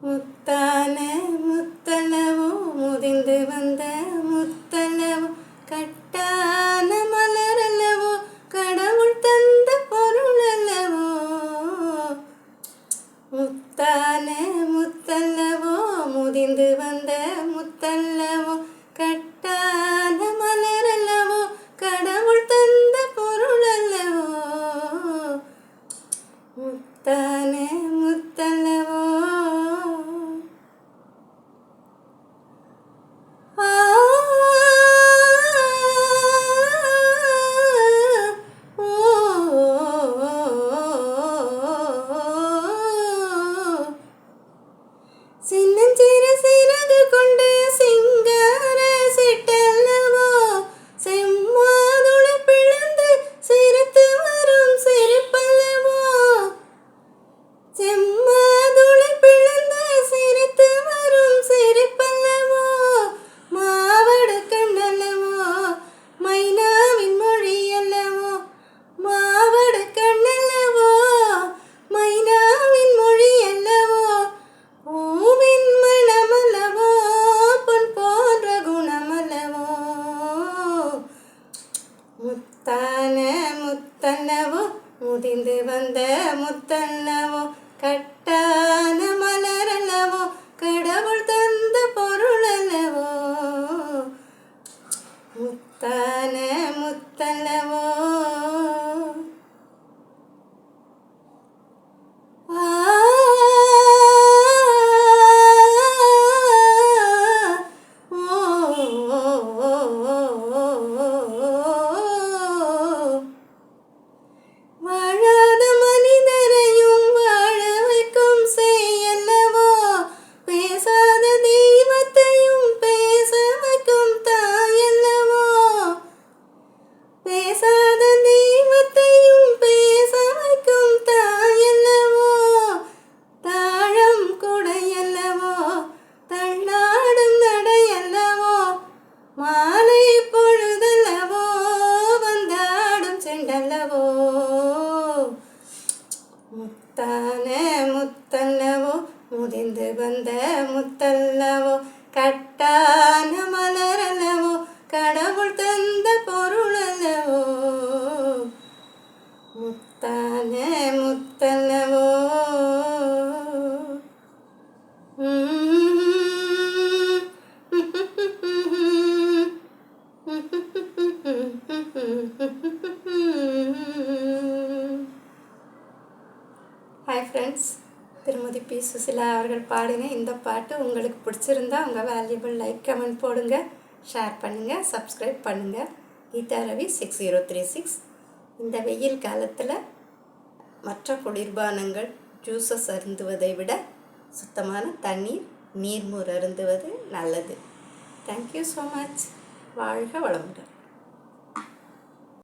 முத்தான முத்தளவோ முதிந்து வந்த முத்தளவோ கட்டான மலரல்லவோ கடவுள் தந்த பொருள் அல்லவோ. முத்தான முத்தளவோ முதிந்து வந்த முத்தளவோ கட்டான மலரல்லவோ கடவுள் தந்த பொருள் அல்லவோ. முத்தான முத்தளவோ சின்னஞ்சிறு சிறகு கொண்டு சிங்கார சிட்டல்லவோ செம்மாதுளை பிளந்து சிரித்து வரும் சிரிப்பல்லவோ. செம்மாதுளை பிளந்து சிரித்து வரும் சிரிப்பல்லவோ. மாவடு கண்ணல்லவோ மைனாவின் மொழி அல்லவோ. மாவடு கண்ணல்லவோ மைனாவின் மொழி அல்லவோ. பூவின் மணமல்லவோ பொன் போன்ற குணமல்லவோ. முத்தான முத்தல்லவோ முதிந்து வந்த முத்தல்லவோ கட்டான மலரல்லவோ கடவுள் தந்த பொருள் அல்லவோ. முத்தான முத்தல்லவோ வாழாத மனிதரையும் வாழ வைக்கும் செய்யல்லவோ. பேசாத தெய்வத்தையும் பேச வைக்கும் தாயல்லவோ. பேசாத தெய்வத்தையும் பேச வைக்கும் தாயல்லவோ. தாழம் குடையல்லவோ தள்ளாடும் நடையல்லவோ. மாலை பொழுதல்லவோ வந்தாடும் செண்டல்லவோ. முத்தான முத்தல்லவோ முதிந்து வந்த முத்தல்லவோ கட்டான மலரல்லவோ கடவுள் தந்த பொருள் அல்லவோ. முத்தான முத்தல்லவோ ஹாய் ஃப்ரெண்ட்ஸ், திருமதி பி. சுசிலா அவர்கள் பாடின இந்த பாட்டு உங்களுக்கு பிடிச்சிருந்தா உங்கள் வேல்யூபிள் லைக் கமெண்ட் போடுங்க, ஷேர் பண்ணுங்கள், சப்ஸ்கிரைப் பண்ணுங்கள். கீதா ரவி 6036. இந்த வெயில் காலத்தில் மற்ற குளிர்பானங்கள் ஜூஸஸ் அருந்துவதை விட சுத்தமான தண்ணீர் நீர்மோர் அருந்துவது நல்லது. Thank you so much. வாழ்க வளமுடன்.